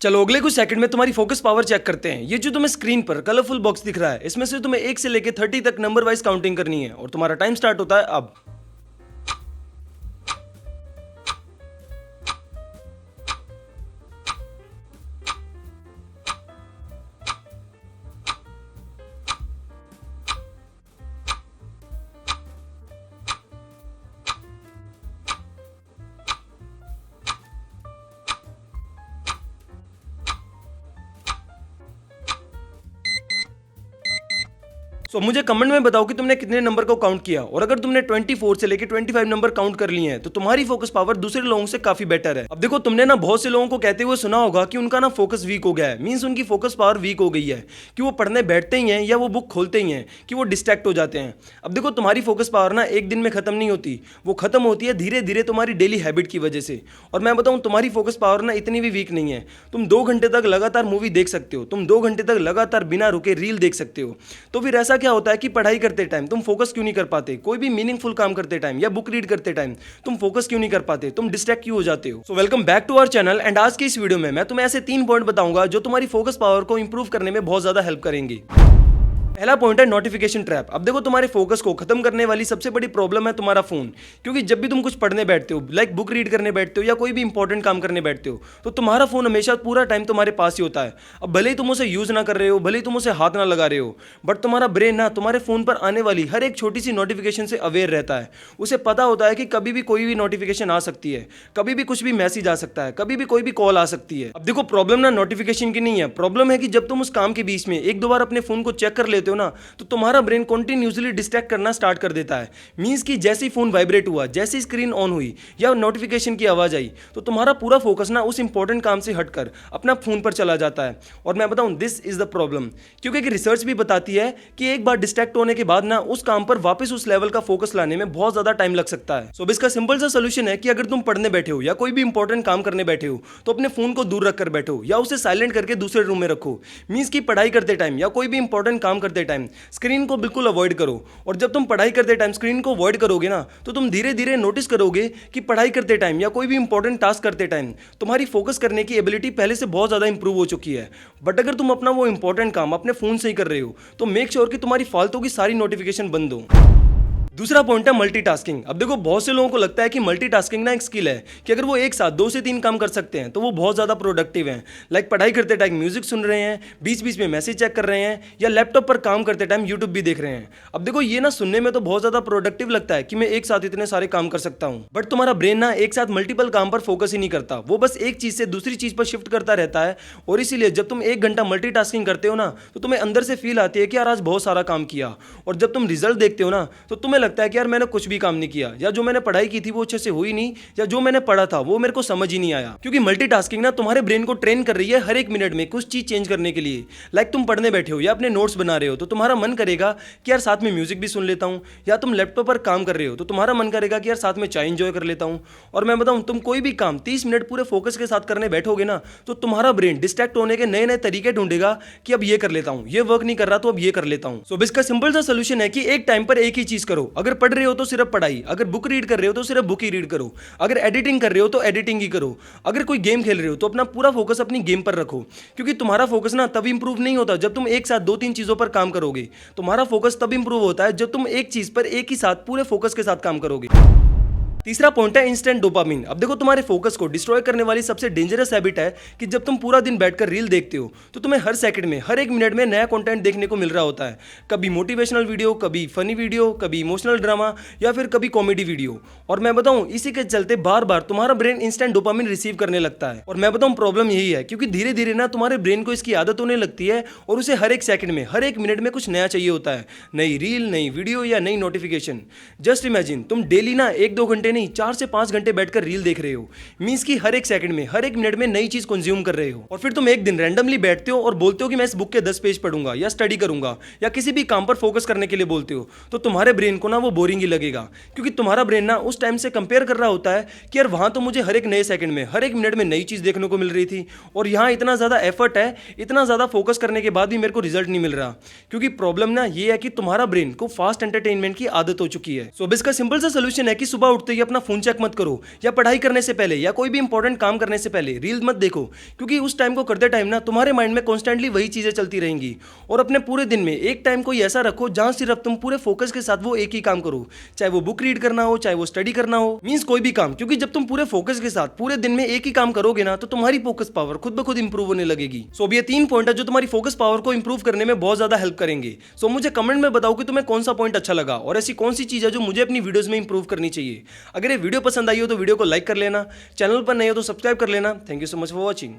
चलो अगले कुछ सेकंड में तुम्हारी फोकस पावर चेक करते हैं। ये जो तुम्हें स्क्रीन पर कलरफुल बॉक्स दिख रहा है, इसमें से तुम्हें 1 से लेके 30 तक नंबर वाइज काउंटिंग करनी है और तुम्हारा टाइम स्टार्ट होता है अब। मुझे कमेंट में बताओ कि तुमने कितने नंबर को काउंट किया, और अगर तुमने 24 से लेके 25 नंबर काउंट कर लिए हैं तो तुम्हारी फोकस पावर दूसरे लोगों से काफी बेटर है। अब देखो, तुमने ना बहुत से लोगों को कहते हुए सुना होगा कि उनका ना फोकस वीक हो गया है, मींस उनकी फोकस पावर वीक हो गई है, कि वो पढ़ने बैठते ही हैं या वो बुक खोलते ही हैं कि वो डिस्ट्रैक्ट हो जाते हैं। अब देखो, तुम्हारी फोकस पावर ना एक दिन में खत्म नहीं होती, वो खत्म होती है धीरे धीरे तुम्हारी डेली हैबिट की वजह से। और मैं बताऊं, तुम्हारी फोकस पावर ना इतनी भी वीक नहीं है। तुम 2 घंटे तक लगातार मूवी देख सकते हो, तुम 2 घंटे तक लगातार बिना रुके रील देख सकते हो। तो फिर ऐसा क्या होता है कि पढ़ाई करते टाइम तुम फोकस क्यों नहीं कर पाते? कोई भी मीनिंगफुल काम करते टाइम या बुक रीड करते टाइम तुम फोकस क्यों नहीं कर पाते? तुम डिस्ट्रैक्ट क्यों हो जाते हो? So welcome back to our channel. And आज की इस वीडियो में मैं तुम्हें ऐसे 3 पॉइंट बताऊंगा जो तुम्हारी फोकस पावर को इंप्रूव करने में बहुत ज्यादा हेल्प करेंगे। पहला पॉइंट है नोटिफिकेशन ट्रैप। अब देखो, तुम्हारे फोकस को खत्म करने वाली सबसे बड़ी प्रॉब्लम है तुम्हारा फोन। क्योंकि जब भी तुम कुछ पढ़ने बैठते हो, लाइक बुक रीड करने बैठते हो या कोई भी इंपॉर्टेंट काम करने बैठते हो, तो तुम्हारा फोन हमेशा पूरा टाइम तुम्हारे पास ही होता है। अब भले ही तुम उसे यूज ना कर रहे हो, भले ही तुम उसे हाथ ना लगा रहे हो, बट तुम्हारा ब्रेन ना तुम्हारे फोन पर आने वाली हर एक छोटी सी नोटिफिकेशन से अवेयर रहता है। उसे पता होता है कि कभी भी कोई भी नोटिफिकेशन आ सकती है, कभी भी कुछ भी मैसेज आ सकता है, कभी भी कोई भी कॉल आ सकती है। अब देखो, प्रॉब्लम ना नोटिफिकेशन की नहीं है, प्रॉब्लम है कि जब तुम उस काम के बीच में 1-2 बार अपने फोन को चेक कर लेते हो ना, तो तुम्हारा ब्रेन कंटिन्यूअसली डिस्ट्रैक्ट करना स्टार्ट कर देता है। मींस कि जैसे ही फोन वाइब्रेट हुआ, जैसे ही स्क्रीन ऑन हुई या नोटिफिकेशन की आवाज आई, तो तुम्हारा पूरा फोकस ना उस इंपॉर्टेंट काम से हटकर अपना फोन पर चला जाता है। और मैं बताऊं, दिस इज द प्रॉब्लम। क्योंकि रिसर्च भी बताती है कि एक बार डिस्ट्रैक्ट होने के बाद ना उस काम पर वापस उस लेवल का फोकस लाने में बहुत ज्यादा टाइम लग सकता है। सो इसका सिंपल सा सोल्यूशन है कि अगर तुम पढ़ने बैठे हो या कोई भी इंपॉर्टेंट काम करने बैठे हो, तो अपने फोन को दूर रखकर बैठो या उसे साइलेंट करके दूसरे रूम में रखो। मींस की पढ़ाई करते टाइम या कोई भी इंपॉर्टेंट काम करते टाइम स्क्रीन को बिल्कुल अवॉइड करो। और जब तुम पढ़ाई करते टाइम स्क्रीन को अवॉइड करोगे ना, तो तुम धीरे धीरे नोटिस करोगे कि पढ़ाई करते टाइम या कोई भी इंपॉर्टेंट टास्क करते टाइम तुम्हारी फोकस करने की एबिलिटी पहले से बहुत ज्यादा इंप्रूव हो चुकी है। बट अगर तुम अपना वो इंपॉर्टेंट काम अपने फोन से ही कर रहे हो, तो मेक श्योर कि तुम्हारी फालतू की सारी नोटिफिकेशन बंद हो। दूसरा पॉइंट है मल्टीटास्किंग। अब देखो, बहुत से लोगों को लगता है कि मल्टीटास्किंग ना एक स्किल है, कि अगर वो एक साथ 2 से 3 काम कर सकते हैं तो वो बहुत ज़्यादा प्रोडक्टिव हैं। लाइक पढ़ाई करते टाइम म्यूजिक सुन रहे हैं, बीच बीच में मैसेज चेक कर रहे हैं, या लैपटॉप पर काम करते टाइम यूट्यूब भी देख रहे हैं। अब देखो, ये ना सुनने में तो बहुत ज़्यादा प्रोडक्टिव लगता है कि मैं एक साथ इतने सारे काम कर सकता हूँ, बट तुम्हारा ब्रेन ना एक साथ मल्टीपल काम पर फोकस ही नहीं करता, वो बस एक चीज़ से दूसरी चीज़ पर शिफ्ट करता रहता है। और इसीलिए जब तुम 1 घंटा मल्टीटास्किंग करते हो ना, तो तुम्हें अंदर से फील आती है कि यार आज बहुत सारा काम किया। और जब तुम रिजल्ट देखते हो ना, तो तुम्हें लगता है कि यार मैंने कुछ भी काम नहीं किया, या जो मैंने पढ़ाई की थी वो अच्छे से हुई नहीं, या जो मैंने पढ़ा था वो मेरे को समझ ही नहीं आया। क्योंकि मल्टीटास्किंग ना तुम्हारे ब्रेन को ट्रेन कर रही है हर एक मिनट में कुछ चीज चेंज करने के लिए। लाइक तुम पढ़ने बैठे हो या अपने नोट्स बना रहे हो, तो तुम्हारा मन करेगा कि यार साथ में म्यूजिक भी सुन लेता हूं, या तुम लैपटॉप पर काम कर रहे हो तो तुम्हारा मन करेगा कि यार साथ में चाय एंजॉय कर लेता हूं। और मैं बताऊं, तुम कोई भी काम 30 मिनट पूरे फोकस के साथ करने बैठोगे ना, तो तुम्हारा ब्रेन डिस्ट्रैक्ट होने के नए नए तरीके ढूंढेगा कि अब ये कर लेता हूं, ये वर्क नहीं कर रहा तो अब ये कर लेता हूं। सो इसका सिंपल सा सोल्यूशन है कि एक टाइम पर एक ही चीज करो। अगर पढ़ रहे हो तो सिर्फ पढ़ाई, अगर बुक रीड कर रहे हो तो सिर्फ बुक ही रीड करो, अगर एडिटिंग कर रहे हो तो एडिटिंग ही करो, अगर कोई गेम खेल रहे हो तो अपना पूरा फोकस अपनी गेम पर रखो। क्योंकि तुम्हारा फोकस ना तब इंप्रूव नहीं होता जब तुम एक साथ 2-3 चीजों पर काम करोगे। तुम्हारा फोकस तब इंप्रूव होता है जब तुम एक चीज पर एक ही साथ पूरे फोकस के साथ काम करोगे। तीसरा पॉइंट है इंस्टेंट डोपामिन। अब देखो, तुम्हारे फोकस को डिस्ट्रॉय करने वाली सबसे डेंजरस हैबिट है कि जब तुम पूरा दिन बैठकर रील देखते हो, तो तुम्हें हर सेकंड में, हर एक मिनट में नया कंटेंट देखने को मिल रहा होता है। कभी मोटिवेशनल वीडियो, कभी फनी वीडियो, कभी इमोशनल ड्रामा, या फिर कभी कॉमेडी वीडियो। और मैं बताऊं, इसी के चलते बार बार तुम्हारा ब्रेन इंस्टेंट डोपामिन रिसीव करने लगता है। और मैं बताऊं, प्रॉब्लम यही है क्योंकि धीरे धीरे ना तुम्हारे ब्रेन को इसकी आदत होने लगती है और उसे हर एक सेकंड में, हर एक मिनट में कुछ नया चाहिए होता है। नई रील, नई वीडियो या नई नोटिफिकेशन। जस्ट इमेजिन, तुम डेली ना 1-2 घंटे नहीं, 4 से 5 घंटे बैठकर रील देख रहे हो। मींस की हर एक सेकंड में, हर एक मिनट में नई चीज कंज्यूम कर रहे हो। और फिर तुम एक दिन रैंडमली बैठते हो और बोलते हो कि मैं इस बुक के 10 पेज पढ़ूंगा या स्टडी करूंगा, या किसी भी काम पर फोकस करने के लिए बोलते हो, तो तुम्हारे ब्रेन को ना वो बोरिंग ही लगेगा। क्योंकि तुम्हारा ब्रेन ना उस टाइम से कंपेयर कर रहा होता है कि यार वहां तो मुझे हर एक नए सेकंड में, हर एक मिनट में नई चीज देखने को मिल रही थी, और यहाँ इतना ज्यादा एफर्ट है, इतना ज्यादा फोकस करने के बाद भी मेरे को रिजल्ट नहीं मिल रहा। क्योंकि प्रॉब्लम ना ये है कि तुम्हारा ब्रेन को फास्ट एंटरटेनमेंट की आदत हो चुकी है। सो इसका सिंपल सा सोल्यूशन है कि सुबह उठते ये अपना फोन चेक मत करो, या पढ़ाई करने से पहले या कोई भी इंपॉर्टेंट काम करने से पहले रील मत देखो, क्योंकि उस टाइम को करते टाइम ना तुम्हारे माइंड में कॉन्स्टेंटली वही चीजें चलती रहेंगी। और अपने पूरे दिन में एक टाइम कोई ऐसा रखो जहां सिर्फ तुम पूरे फोकस के साथ वो एक ही काम करो, चाहे वो बुक रीड करना हो, चाहे वो स्टडी करना हो, मींस कोई भी काम। क्योंकि जब तुम पूरे फोकस के साथ पूरे दिन में एक ही काम करोगे ना, तो तुम्हारी फोकस पावर खुद ब खुद इंप्रूव होने लगेगी। सो अब ये 3 पॉइंट है जो तुम्हारी फोकस पावर को इंप्रूव करने में बहुत ज्यादा हेल्प करेंगे। सो मुझे कमेंट में बताओ कि तुम्हें कौन सा पॉइंट अच्छा लगा और ऐसी कौन सी चीज है जो मुझे अपनी वीडियोस में इंप्रूव करनी चाहिए। अगर ये वीडियो पसंद आई हो तो वीडियो को लाइक कर लेना, चैनल पर नहीं हो तो सब्सक्राइब कर लेना। Thank you so much for watching.